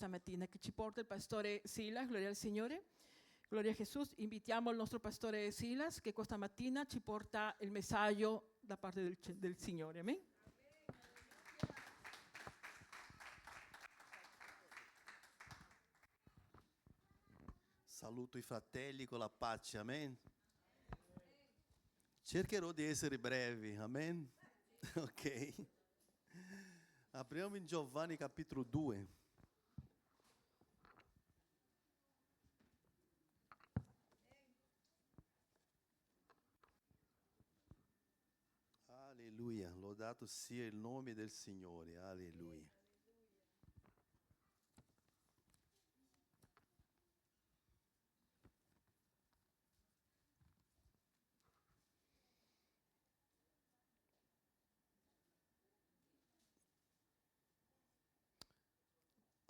stamattina che ci porta il pastore Silas, gloria al Signore, gloria a Gesù. Invitiamo il nostro pastore Silas che questa mattina ci porta il messaggio da parte del Signore. Amen. Saluto i fratelli con la pace, amen. Cercherò di essere brevi, amen. Ok. Apriamo in Giovanni capitolo 2. Alleluia, lodato sia il nome del Signore, alleluia.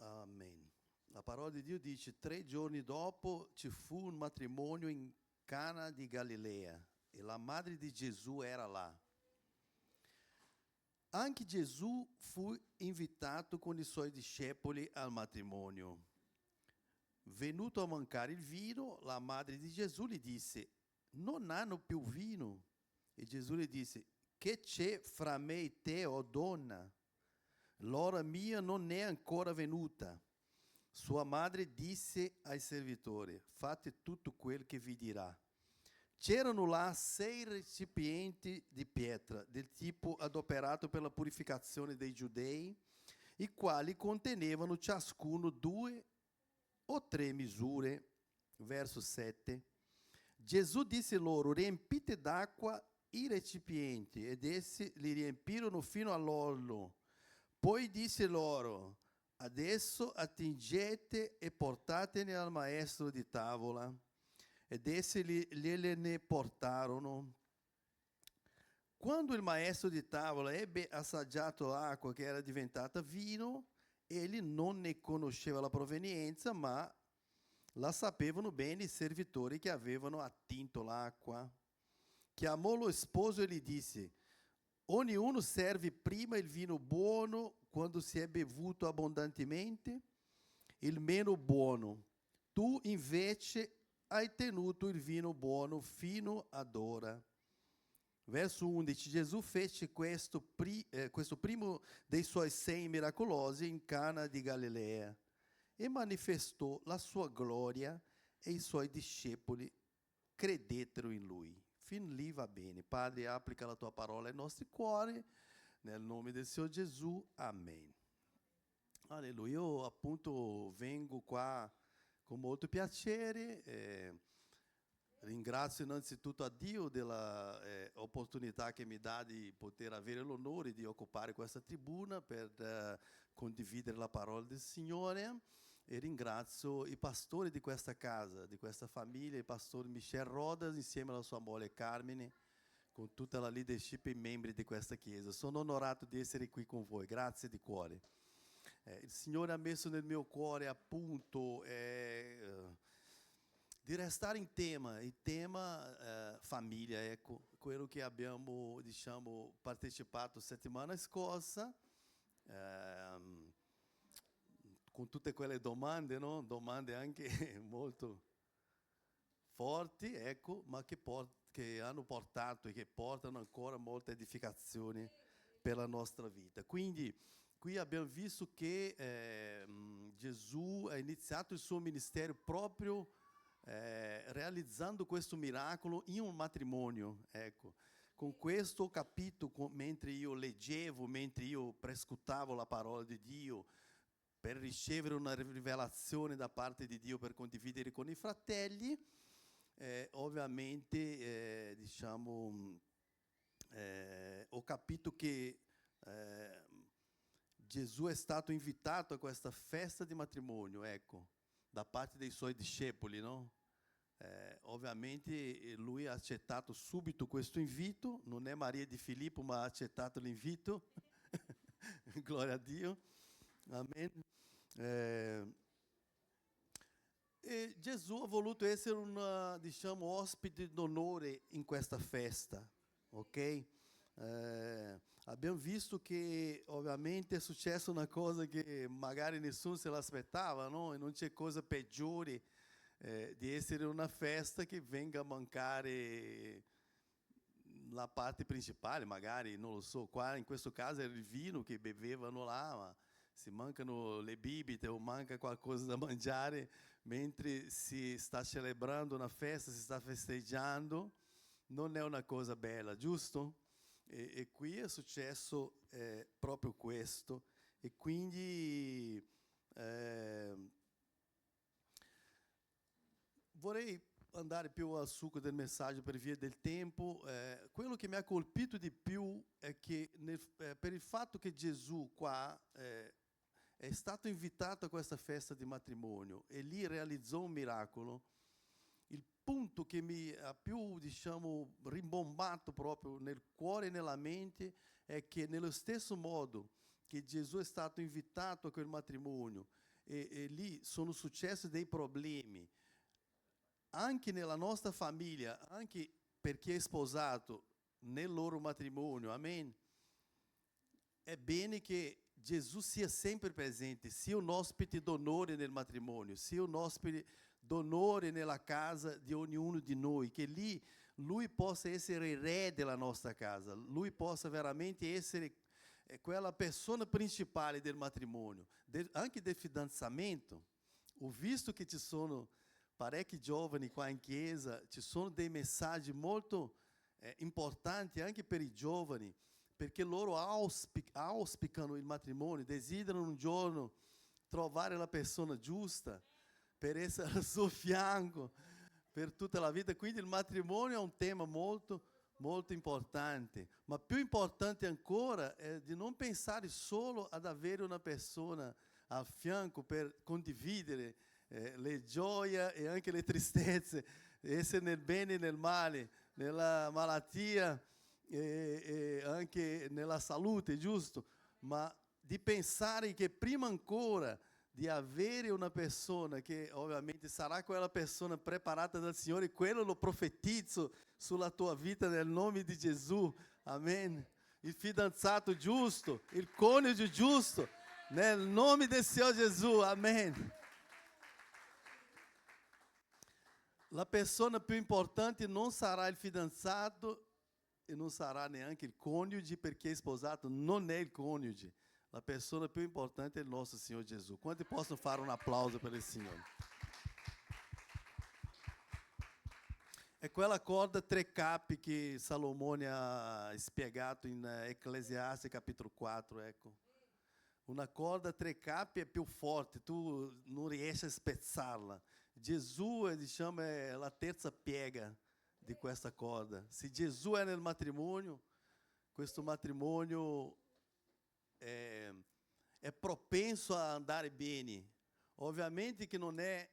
Amen. La parola di Dio dice: 3 giorni dopo ci fu un matrimonio in Cana di Galilea e la madre di Gesù era là. Anche Gesù fu invitato con i suoi discepoli al matrimonio. Venuto a mancare il vino, la madre di Gesù gli disse: non hanno più vino. E Gesù le disse: che c'è fra me e te, o donna? L'ora mia non è ancora venuta. Sua madre disse ai servitori: fate tutto quel che vi dirà. C'erano là 6 recipienti di pietra, del tipo adoperato per la purificazione dei giudei, i quali contenevano ciascuno 2 o 3 misure. Verso 7. Gesù disse loro: riempite d'acqua i recipienti, ed essi li riempirono fino all'orlo. Poi disse loro: adesso attingete e portatene al maestro di tavola. Ed essi gliene portarono. Quando il maestro di tavola ebbe assaggiato l'acqua che era diventata vino, egli non ne conosceva la provenienza, ma la sapevano bene i servitori che avevano attinto l'acqua. Chiamò lo sposo e gli disse: ognuno serve prima il vino buono quando si è bevuto abbondantemente, il meno buono. Tu invece hai tenuto il vino buono fino ad ora. Verso 11. Gesù fece questo primo dei suoi segni miracolosi in Cana di Galilea e manifestò la sua gloria e i suoi discepoli credettero in lui. Fin lì va bene. Padre, applica la tua parola ai nostri cuori, nel nome del Signore Gesù. Amen. Alleluia. Io appunto vengo qua con molto piacere. Ringrazio innanzitutto a Dio della opportunità che mi dà di poter avere l'onore di occupare questa tribuna per condividere la parola del Signore, e ringrazio i pastori di questa casa, di questa famiglia, il pastore Michel Rodas insieme alla sua moglie Carmine, con tutta la leadership e i membri di questa chiesa. Sono onorato di essere qui con voi, grazie di cuore. Il Signore ha messo nel mio cuore appunto di restare in tema, il tema famiglia, ecco, quello che abbiamo, diciamo, partecipato settimana scorsa, con tutte quelle domande, no? Domande anche molto forti, ecco, ma che hanno portato e che portano ancora molte edificazioni per la nostra vita. Quindi qui abbiamo visto che Gesù ha iniziato il suo ministero proprio realizzando questo miracolo in un matrimonio, ecco. Con questo ho capito, mentre io leggevo, mentre io prescutavo la parola di Dio, per ricevere una rivelazione da parte di Dio per condividere con i fratelli, ovviamente diciamo, ho capito che Gesù è stato invitato a questa festa di matrimonio, ecco, da parte dei suoi discepoli, no? Ovviamente lui ha accettato subito questo invito, non è Maria di Filippo, ma ha accettato l'invito. Gloria a Dio. Amen. E Gesù ha voluto essere un, diciamo, ospite d'onore in questa festa, ok? abbiamo visto che ovviamente è successa una cosa che magari nessuno se l'aspettava, no? E non c'è cosa peggiore di essere una festa che venga a mancare la parte principale, magari, non lo so, qua in questo caso era il vino che bevevano là, ma se mancano le bibite o manca qualcosa da mangiare mentre si sta celebrando una festa, si sta festeggiando, non è una cosa bella, giusto? E qui è successo proprio questo. E quindi vorrei andare più al succo del messaggio per via del tempo. Quello che mi ha colpito di più è che per il fatto che Gesù qua è stato invitato a questa festa di matrimonio e lì realizzò un miracolo, il punto che mi ha più, diciamo, rimbombato proprio nel cuore e nella mente è che nello stesso modo che Gesù è stato invitato a quel matrimonio e lì sono successi dei problemi, anche nella nostra famiglia, anche per chi è sposato nel loro matrimonio, amen, è bene che Gesù sia sempre presente, sia un ospite d'onore nel matrimonio, sia un ospite d'onore nella casa di ognuno di noi, che lì Lui possa essere il re della nostra casa, Lui possa veramente essere quella persona principale del matrimonio, anche del fidanzamento. Ho visto che ci sono parecchi giovani qua in chiesa, ci sono dei messaggi molto importanti anche per i giovani, perché loro auspicano il matrimonio, desiderano un giorno trovare la persona giusta per essere al suo fianco per tutta la vita. Quindi il matrimonio è un tema molto, molto importante, ma più importante ancora è di non pensare solo ad avere una persona al fianco per condividere le gioie e anche le tristezze, essere nel bene e nel male, nella malattia e anche nella salute, giusto? Ma di pensare che prima ancora di avere una persona che ovviamente sarà quella persona preparata dal Signore, quello lo profetizzo sulla tua vita nel nome di Gesù, amen. Il fidanzato giusto, il coniuge giusto, nel nome del Signore Gesù, amen. La persona più importante non sarà il fidanzato e non sarà neanche il coniuge, perché il sposato non è il coniuge. La persona più importante è il nostro Signore Gesù. Quanti possono fare un applauso per il Signore? È quella corda tre capi che Salomone ha spiegato in Ecclesiastes capitolo 4, ecco. Una corda a tre capi è più forte, tu non riesci a spezzarla. Gesù è, diciamo, è la terza piega di questa corda. Se Gesù è nel matrimonio, questo matrimonio è propenso a andare bene. Ovviamente che non è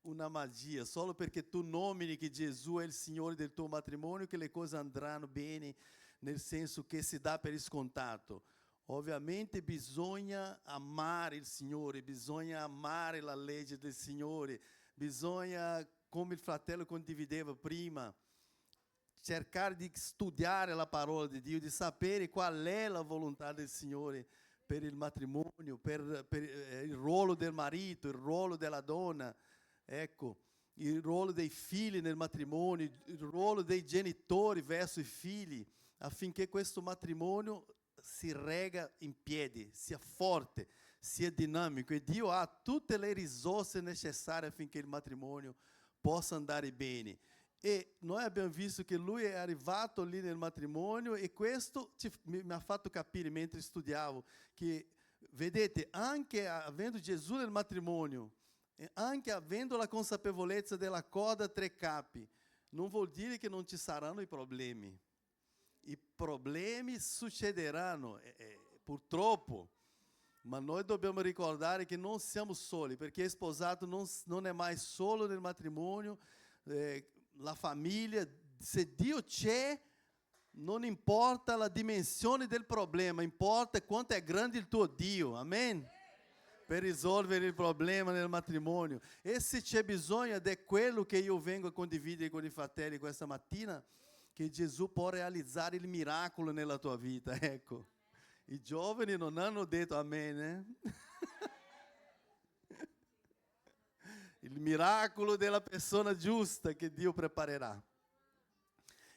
una magia, solo perché tu nomini che Gesù è il Signore del tuo matrimonio che le cose andranno bene, nel senso che si dà per scontato. Ovviamente bisogna amare il Signore, bisogna amare la legge del Signore, bisogna, come il fratello condivideva prima, cercare di studiare la parola di Dio, di sapere qual è la volontà del Signore per il matrimonio, per il ruolo del marito, il ruolo della donna, ecco, il ruolo dei figli nel matrimonio, il ruolo dei genitori verso i figli, affinché questo matrimonio si regga in piedi, sia forte, sia dinamico. E Dio ha tutte le risorse necessarie affinché il matrimonio possa andare bene. E noi abbiamo visto che lui è arrivato lì nel matrimonio e questo mi ha fatto capire mentre studiavo che, vedete, anche avendo Gesù nel matrimonio, e anche avendo la consapevolezza della corda a tre capi, non vuol dire che non ci saranno i problemi. I problemi succederanno, purtroppo, ma noi dobbiamo ricordare che non siamo soli, perché sposato non è mai solo nel matrimonio, la famiglia, se Dio c'è, non importa la dimensione del problema, importa quanto è grande il tuo Dio, amen? Per risolvere il problema nel matrimonio. E se c'è bisogno, ed è quello che io vengo a condividere con i fratelli questa mattina, che Gesù può realizzare il miracolo nella tua vita, ecco. I giovani non hanno detto amen, eh? Il miracolo della persona giusta che Dio preparerà.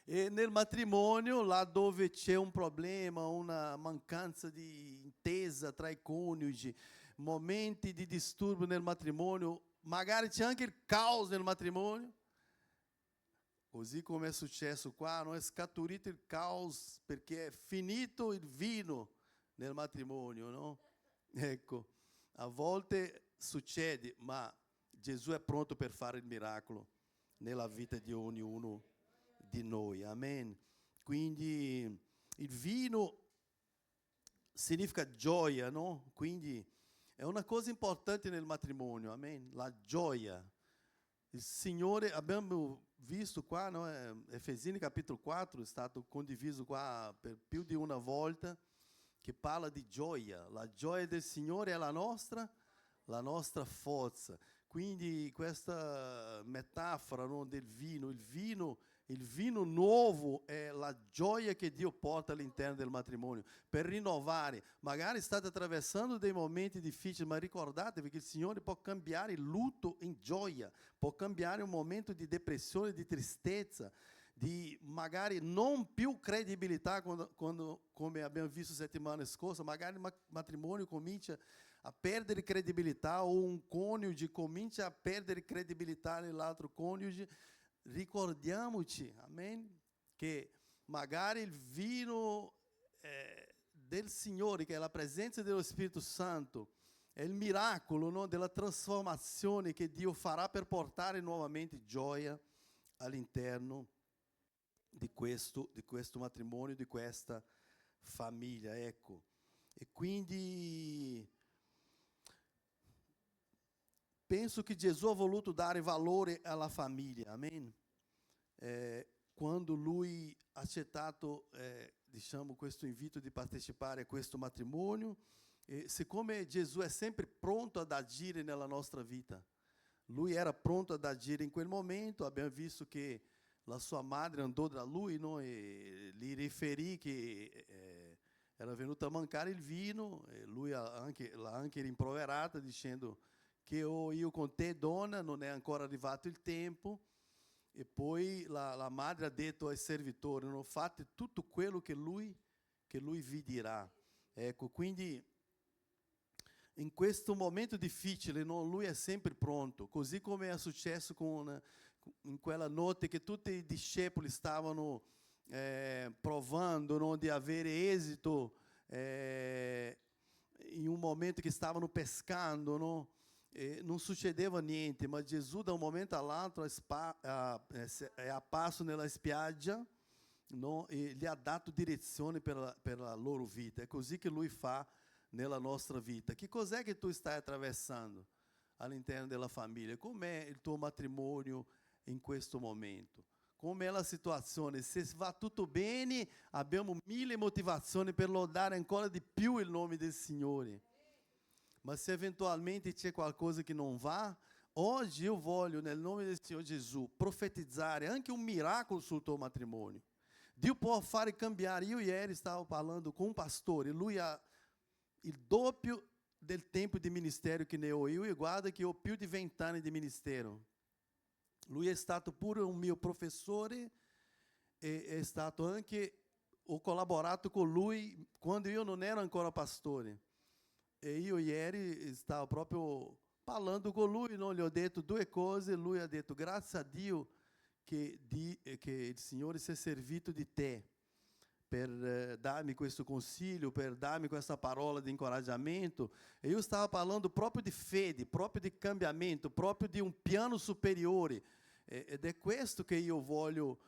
E nel matrimonio, là dove c'è un problema, una mancanza di intesa tra i coniugi, momenti di disturbo nel matrimonio, magari c'è anche il caos nel matrimonio, così come è successo qua, non è scaturito il caos perché è finito il vino nel matrimonio, no? Ecco, a volte succede, ma Gesù è pronto per fare il miracolo nella vita di ognuno di noi, amen. Quindi il vino significa gioia, no? Quindi è una cosa importante nel matrimonio, amen. La gioia. Il Signore, abbiamo visto qua, no? Efesini capitolo 4, è stato condiviso qua per più di una volta, che parla di gioia. La gioia del Signore è la nostra forza. Quindi questa metafora, no, del vino, il vino nuovo è la gioia che Dio porta all'interno del matrimonio, per rinnovare. Magari state attraversando dei momenti difficili, ma ricordatevi che il Signore può cambiare il lutto in gioia, può cambiare un momento di depressione, di tristezza, di magari non più credibilità, quando come abbiamo visto settimana scorsa, magari il matrimonio comincia a perdere credibilità, o un coniuge comincia a perdere credibilità nell'altro coniuge. Ricordiamoci, amen, che magari il vino del Signore, che è la presenza dello Spirito Santo, è il miracolo, no, della trasformazione che Dio farà per portare nuovamente gioia all'interno di questo matrimonio, di questa famiglia, ecco. E quindi penso che Gesù ha voluto dare valore alla famiglia, amen. Quando lui ha accettato, diciamo, questo invito di partecipare a questo matrimonio, siccome Gesù è sempre pronto ad agire nella nostra vita, lui era pronto ad agire in quel momento. Abbiamo visto che la sua madre andò da lui, no, e gli riferì che era venuto a mancare il vino, e lui l'ha anche rimproverata dicendo che io con te, donna, non è ancora arrivato il tempo. E poi la madre ha detto ai servitori, no, fate tutto quello che lui vi dirà. Ecco, quindi in questo momento difficile, no, lui è sempre pronto, così come è successo in quella notte che tutti i discepoli stavano provando, no, di avere esito in un momento che stavano pescando, no? Non succedeva niente, ma Gesù da un momento all'altro è apparso nella spiaggia, no? E gli ha dato direzione per la loro vita. È così che lui fa nella nostra vita. Che cos'è che tu stai attraversando all'interno della famiglia? Com'è il tuo matrimonio in questo momento? Com'è la situazione? Se va tutto bene, abbiamo 1000 motivazioni per lodare ancora di più il nome del Signore. Ma se eventualmente c'è qualcosa che non va, oggi io voglio, nel nome del Signore Gesù, profetizzare anche un miracolo sul tuo matrimonio. Dio può fare cambiare. Io ieri stavo parlando con un pastore, lui ha il doppio del tempo di ministero che ne ho io, e guarda che ho più di 20 anni di ministero. Lui è stato pure un mio professore, e è stato anche, ho collaborato con lui quando io non ero ancora pastore. E io ieri stavo proprio parlando con lui, no? Gli ho detto 2 cose, lui ha detto: grazie a Dio che il Signore si è servito di te per darmi questo consiglio, per darmi questa parola di incoraggiamento. E io stavo parlando proprio di fede, proprio di cambiamento, proprio di un piano superiore. Ed è questo che io voglio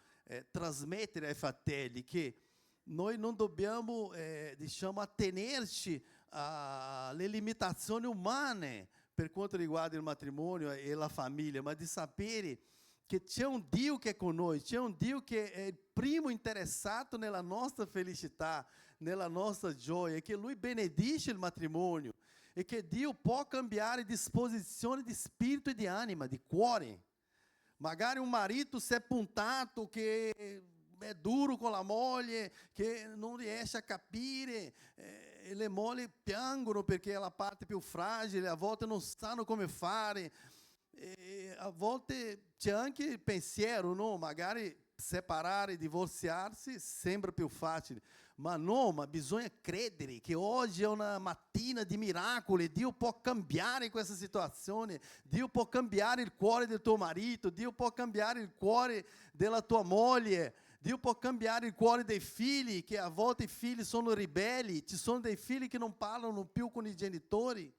trasmettere ai fratelli, che noi non dobbiamo diciamo, attenerci alle limitazioni umane per quanto riguarda il matrimonio e la famiglia, ma di sapere che c'è un Dio che è con noi, c'è un Dio che è il primo interessato nella nostra felicità, nella nostra gioia, e che Lui benedice il matrimonio, e che Dio può cambiare disposizione di spirito e di anima, di cuore. Magari un marito si è puntato che è duro con la moglie, che non riesce a capire, e le mogli piangono perché è la parte più fragile, a volte non sanno come fare, e a volte c'è anche il pensiero, no? Magari separare, divorziarsi sembra più facile, ma no, ma bisogna credere che oggi è una mattina di miracoli, Dio può cambiare questa situazione, Dio può cambiare il cuore del tuo marito, Dio può cambiare il cuore della tua moglie, Dio può cambiare il cuore dei figli, che a volte i figli sono ribelli, ci sono dei figli che non parlano più con i genitori.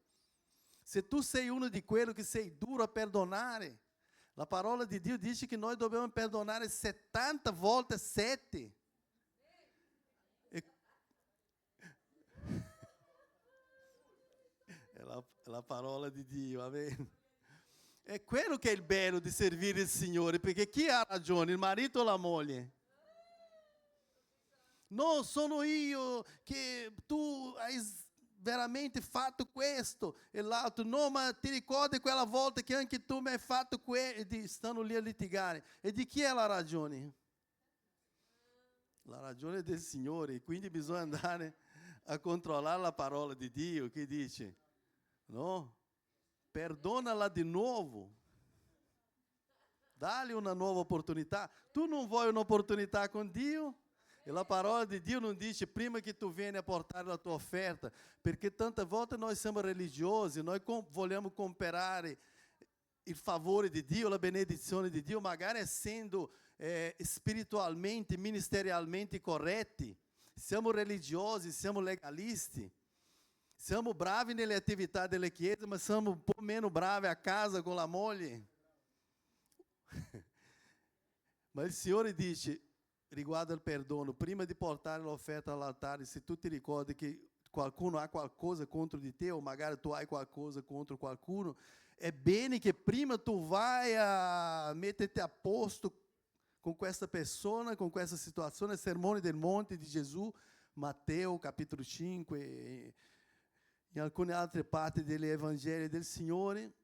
Se tu sei uno di quelli che sei duro a perdonare, la parola di Dio dice che noi dobbiamo perdonare 70 volte 7. È la parola di Dio, amen. È quello che è il bello di servire il Signore, perché chi ha ragione, il marito o la moglie? No, sono io che tu hai veramente fatto questo, e l'altro, no, ma ti ricordi quella volta che anche tu mi hai fatto questo, e stanno lì a litigare. E di chi è la ragione? La ragione è del Signore, quindi bisogna andare a controllare la parola di Dio, che dice, no? Perdonala di nuovo. Dá-lhe una nuova opportunità. Tu non vuoi un'opportunità con Dio? E la parola di Dio non dice prima che tu vieni a portare la tua offerta, perché tante volte noi siamo religiosi, noi vogliamo comprare il favore di Dio, la benedizione di Dio, magari essendo spiritualmente, ministerialmente corretti. Siamo religiosi, siamo legalisti, siamo bravi nelle attività delle chiese, ma siamo un po' meno bravi a casa con la moglie. Ma il Signore dice, riguardo al perdono, prima di portare l'offerta all'altare, se tu ti ricordi che qualcuno ha qualcosa contro di te, o magari tu hai qualcosa contro qualcuno, è bene che prima tu vai a metterti a posto con questa persona, con questa situazione. Il Sermone del Monte di Gesù, Matteo capitolo 5, e in alcune altre parti degli Evangeli del Signore,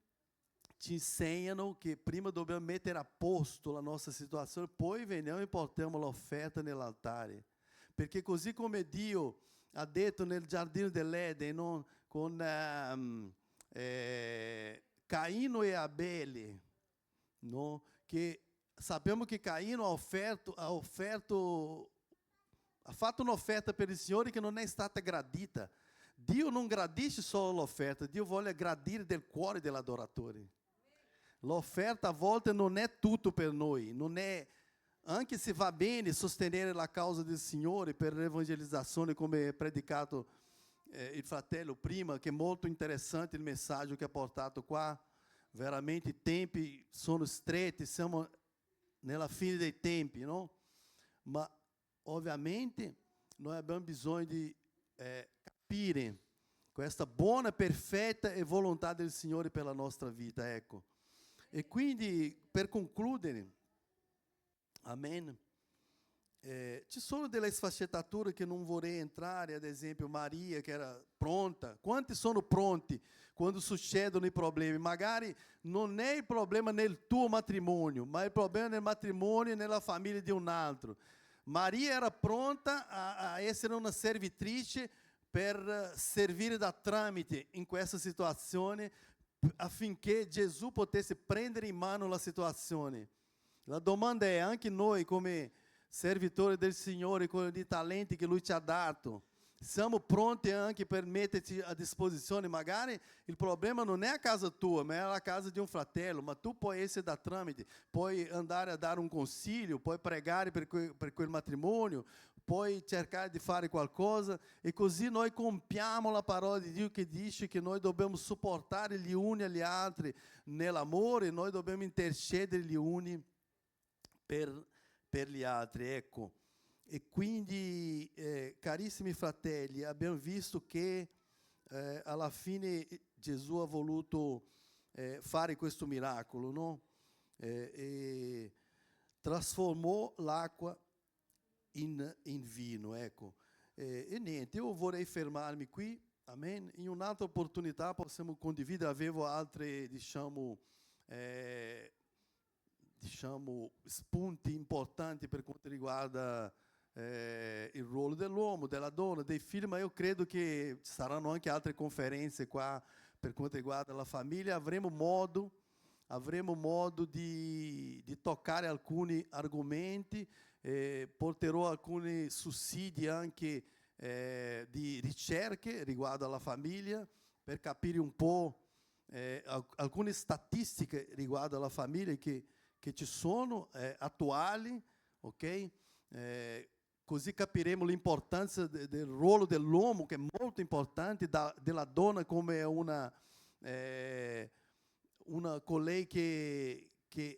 ci insegnano che prima dobbiamo mettere a posto la nostra situazione, poi veniamo e portiamo l'offerta nell'altare. Perché così come Dio ha detto nel giardino dell'Eden, no? Con Caino e Abele, no? Che sappiamo che Caino ha fatto un'offerta per il Signore che non è stata gradita. Dio non gradisce solo l'offerta, Dio vuole gradire del cuore dell'adoratore. L'offerta a volte non è tutto per noi, non è, anche se va bene sostenere la causa del Signore per l'evangelizzazione, come predicato il fratello prima, che è molto interessante il messaggio che ha portato qua. Veramente i tempi sono stretti, siamo nella fine dei tempi, no? Ma ovviamente noi abbiamo bisogno di capire questa buona, perfetta e volontà del Signore per la nostra vita, ecco. E quindi, per concludere, amen, ci sono delle sfaccettature che non vorrei entrare, ad esempio Maria che era pronta. Quanti sono pronti quando succedono i problemi? Magari non è il problema nel tuo matrimonio, ma il problema nel matrimonio e nella famiglia di un altro. Maria era pronta a essere una servitrice per servire da tramite in questa situazione, affinché Gesù potesse prendere in mano la situazione. La domanda è, anche noi come servitori del Signore, con i talenti che Lui ci ha dato, siamo pronti anche per metterci a disposizione? Magari il problema non è a casa tua, ma è a casa di un fratello, ma tu puoi essere da tramite, puoi andare a dare un consiglio, puoi pregare per quel matrimonio, puoi cercare di fare qualcosa, e così noi compiamo la parola di Dio che dice che noi dobbiamo supportare gli uni agli altri nell'amore, noi dobbiamo intercedere gli uni per gli altri, ecco. E quindi, carissimi fratelli, abbiamo visto che alla fine Gesù ha voluto fare questo miracolo, no? E trasformò l'acqua in vino, ecco. E niente, io vorrei fermarmi qui, amen. In un'altra opportunità possiamo condividere, avevo altre, diciamo, diciamo, spunti importanti per quanto riguarda il ruolo dell'uomo, della donna, dei figli, ma io credo che ci saranno anche altre conferenze qua per quanto riguarda la famiglia. Avremo modo di toccare alcuni argomenti, porterò alcuni sussidi anche di ricerche riguardo alla famiglia, per capire un po' alcune statistiche riguardo alla famiglia che ci sono, attuali, ok? Così capiremo l'importanza del ruolo dell'uomo, che è molto importante, della donna come una colei che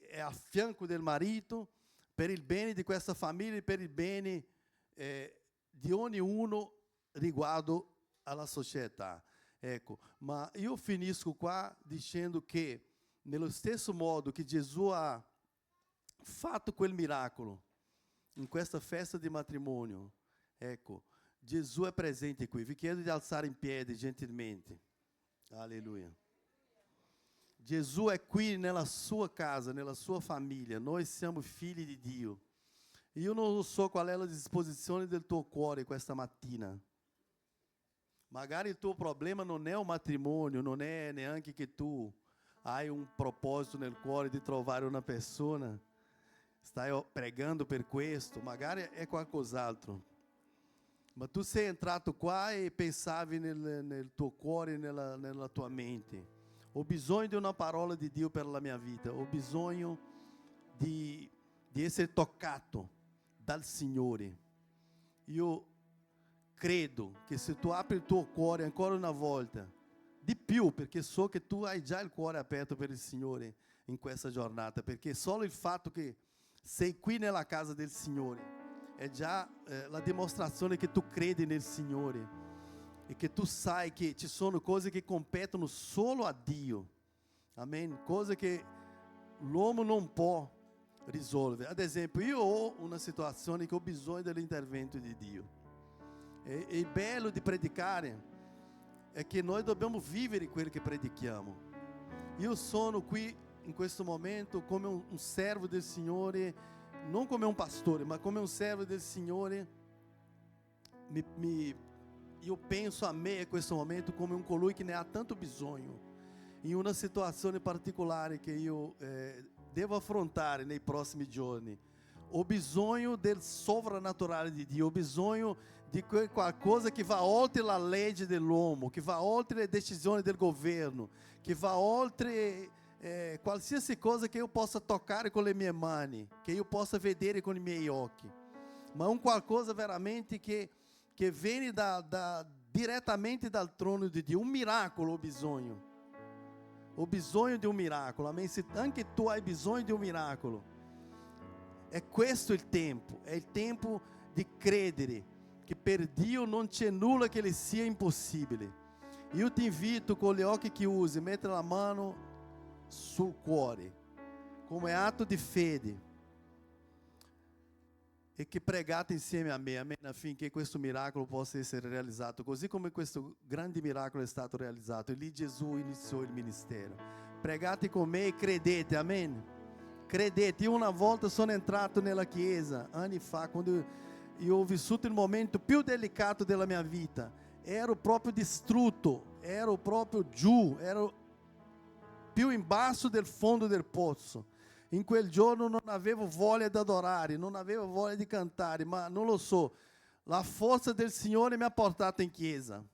è a fianco del marito, per il bene di questa famiglia e per il bene di ognuno riguardo alla società. Ecco, ma io finisco qua dicendo che, nello stesso modo che Gesù ha fatto quel miracolo in questa festa di matrimonio, ecco, Gesù è presente qui. Vi chiedo di alzare in piedi gentilmente. Alleluia. Gesù è qui nella sua casa, nella sua famiglia. Noi siamo figli di Dio. Io non so qual è la disposizione del tuo cuore questa mattina. Magari il tuo problema non è un matrimonio, non è neanche che tu hai un proposito nel cuore di trovare una persona, stai pregando per questo, magari è qualcos'altro. Ma tu sei entrato qua e pensavi nel tuo cuore, nella tua mente: ho bisogno di una parola di Dio per la mia vita, ho bisogno di essere toccato dal Signore. Io credo che se tu apri il tuo cuore ancora una volta, di più, perché so che tu hai già il cuore aperto per il Signore in questa giornata, perché solo il fatto che sei qui nella casa del Signore è già la dimostrazione che tu credi nel Signore e che tu sai che ci sono cose che competono solo a Dio. Amen? Cose che l'uomo non può risolvere. Ad esempio, io ho una situazione che ho bisogno dell'intervento di Dio. E il bello di predicare è che noi dobbiamo vivere quello che predichiamo. Io sono qui in questo momento come un servo del Signore, non come un pastore, ma come un servo del Signore. Io penso a me in questo momento come un colui che ne ha tanto bisogno, in una situazione particolare che io devo affrontare nei prossimi giorni. Ho bisogno del sovrannaturale di Dio, ho bisogno di qualcosa che va oltre la legge dell'uomo, che va oltre le decisioni del governo, che va oltre qualsiasi cosa che io possa toccare con le mie mani, che io possa vedere con i miei occhi, ma un qualcosa veramente che viene direttamente dal trono di Dio. Un miracolo ho bisogno di un miracolo. Amém? Se anche tu hai bisogno di un miracolo, è questo il tempo, è il tempo di credere che per Dio non c'è nulla che le sia impossibile. Io ti invito, con gli occhi chiusi, a mettere la mano sul cuore, come atto di fede, e che pregate insieme a me, amen, affinché questo miracolo possa essere realizzato, così come questo grande miracolo è stato realizzato. E lì Gesù iniziò il ministero. Pregate con me e credete, amen. Credete. Io una volta sono entrato nella chiesa, anni fa, quando io ho vissuto il momento più delicato della mia vita. Ero proprio distrutto, ero proprio giù, ero più in basso del fondo del pozzo. In quel giorno non avevo voglia di adorare, non avevo voglia di cantare, ma non lo so, la forza del Signore mi ha portato in chiesa.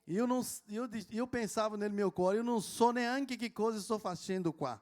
Io pensavo nel mio cuore: io non so neanche che cosa sto facendo qua,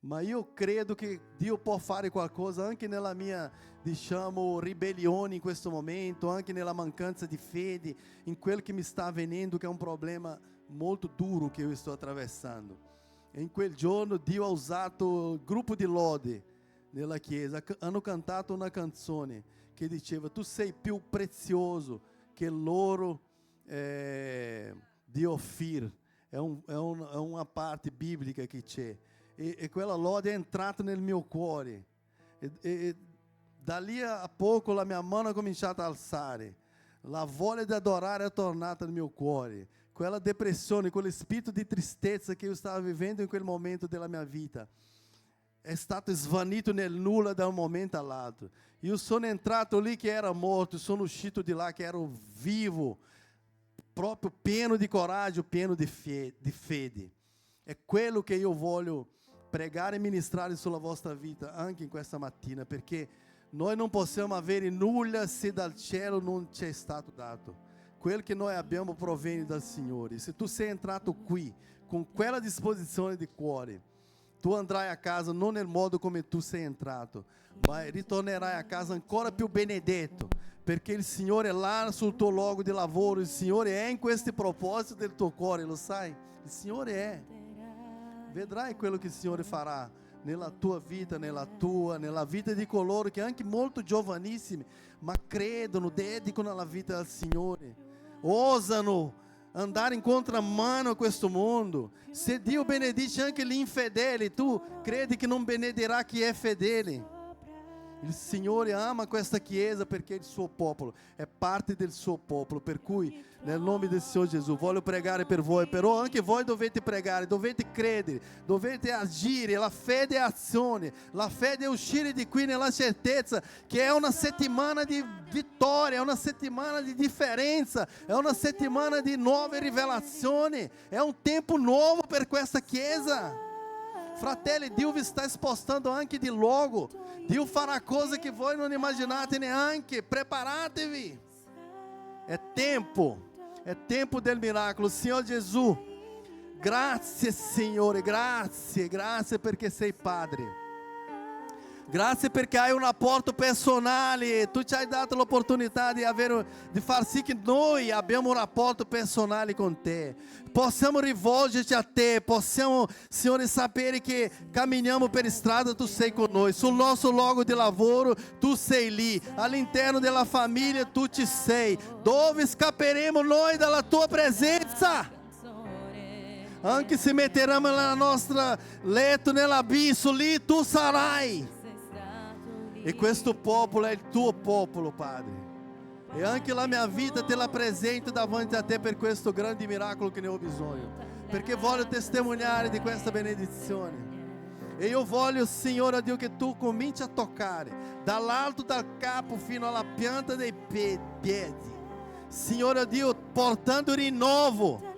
ma io credo che Dio può fare qualcosa anche nella mia, diciamo, ribellione in questo momento, anche nella mancanza di fede, in quel che mi sta avvenendo, che è un problema molto duro che io sto attraversando. E in quel giorno Dio ha usato il gruppo di lode nella chiesa. Hanno cantato una canzone che diceva: tu sei più prezioso che l'oro di Ofir. È una parte biblica che c'è. E quella lode è entrata nel mio cuore. E da lì a poco la mia mano ha cominciato a alzare. La voglia di adorare è tornata nel mio cuore. Quella depressione, quello spirito di tristezza che io stavo vivendo in quel momento della mia vita è stato svanito nel nulla da un momento all'altro. Io sono entrato lì che era morto, sono uscito di là che ero vivo, proprio pieno di coraggio, pieno di fede. È quello che io voglio pregare e ministrare sulla vostra vita anche in questa mattina, perché noi non possiamo avere nulla se dal cielo non ci è stato dato. Quello che noi abbiamo proviene dal Signore. Se tu sei entrato qui con quella disposizione di cuore, tu andrai a casa non nel modo come tu sei entrato, ma ritornerai a casa ancora più benedetto, perché il Signore è là sul tuo luogo di lavoro, il Signore è in questi propositi del tuo cuore, lo sai? Il Signore è. Vedrai quello che il Signore farà nella tua vita, nella vita di coloro che anche molto giovanissimi, ma credono, dedicano la vita al Signore, osano andare in contramano a questo mondo. Se Dio benedice anche gli infedeli, tu credi che non benedirà chi è fedele? Il Signore ama questa chiesa perché è il suo popolo, è parte del suo popolo, per cui nel nome del Signore Gesù voglio pregare per voi, però anche voi dovete pregare, dovete credere, dovete agire. La fede è azione, la fede è uscire di qui nella certezza che è una settimana di vittoria, è una settimana di differenza, è una settimana di nuove rivelazioni, è un tempo nuovo per questa chiesa. Fratelli, Dio vi sta spostando anche di logo. Dio farà cose che voi non immaginate neanche. Preparatevi. È tempo del miracolo. Signor Gesù, grazie Signore, grazie perché sei Padre. Grazie perché hai un rapporto personale, tu ci hai dato l'opportunità di far sì che noi abbiamo un rapporto personale con te. Possiamo rivolgerci a te, possiamo, Signore, sapere che camminiamo per strada, tu sei con noi. Sul nostro luogo di lavoro, tu sei lì. All'interno della famiglia, tu ci sei. Dove scapperemo noi dalla tua presenza? Anche se metteremo il nostro letto nell'abisso, lì tu sarai. E questo popolo è il tuo popolo, Padre. E anche la mia vita te la presento davanti a te per questo grande miracolo che ne ho bisogno. Perché voglio testimoniare di questa benedizione. E io voglio, Signore Dio, che tu cominci a toccare dall'alto del capo fino alla pianta dei piedi. Signore Dio, portando rinnovo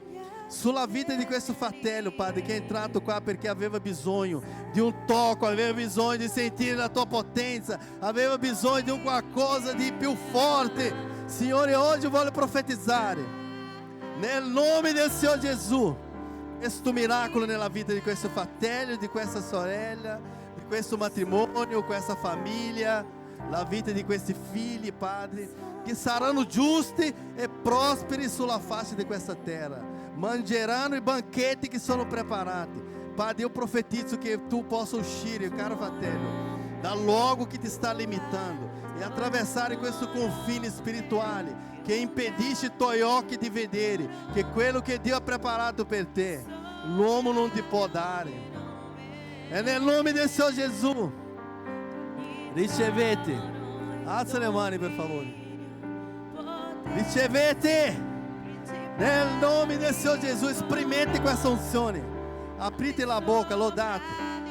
sulla vita di questo fratello, Padre, che è entrato qua perché aveva bisogno di un tocco, aveva bisogno di sentire la tua potenza, aveva bisogno di un qualcosa di più forte. Signore, oggi voglio profetizzare nel nome del Signore Gesù questo miracolo nella vita di questo fratello, di questa sorella, di questo matrimonio, questa famiglia, la vita di questi figli, Padre, che saranno giusti e prosperi sulla faccia di questa terra. Mangeranno i banchetti che sono preparati. Padre, io profetizzo che tu possa uscire, caro fratello, dal luogo che ti sta limitando e attraversare questo confine spirituale che impedisce i tuoi occhi di vedere che quello che Dio ha preparato per te l'uomo non ti può dare. E nel nome del Signore Gesù ricevete, alza le mani per favore, ricevete nel nome del Signore Gesù, esprimete questa unzione, aprite la bocca, lodate,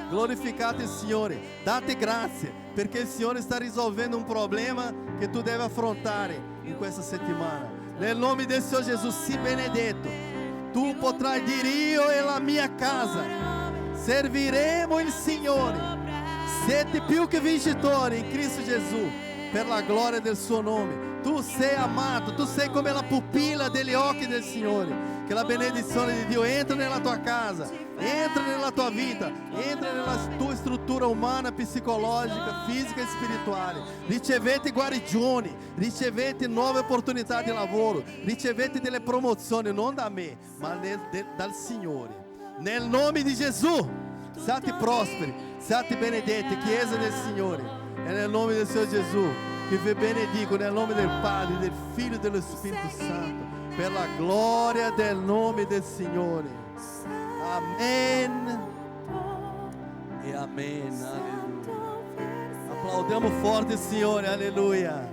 glorificate il Signore, date grazie, perché il Signore sta risolvendo un problema che tu devi affrontare in questa settimana. Nel nome del Signore Gesù, sii benedetto. Tu potrai dire: io e la mia casa serviremo il Signore. Siete più che vincitori in Cristo Gesù, per la gloria del suo nome. Tu sei amato, tu sei come la pupilla degli occhi del Signore. Che la benedizione di Dio entra nella tua casa, entra nella tua vita, entra nella tua struttura umana, psicologica, fisica e spirituale. Ricevete guarigioni, ricevete nuove opportunità di lavoro, ricevete delle promozioni, non da me, ma dal Signore. Nel nome di Gesù, siate prosperi, siate benedetti, Chiesa del Signore. E nel nome del Signore Gesù, che vi benedico nel nome del Padre, del Figlio e dello Spirito Santo, per la gloria del nome del Signore. Amen e amen. Alleluia. Applaudiamo forte il Signore, alleluia.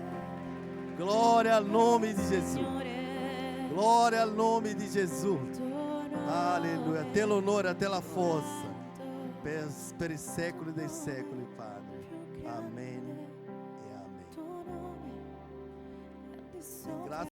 Gloria al nome di Gesù. Gloria al nome di Gesù. Alleluia. A te l'onore, a te la forza. per i secoli dei secoli, Padre. Amen e amen. Grazie.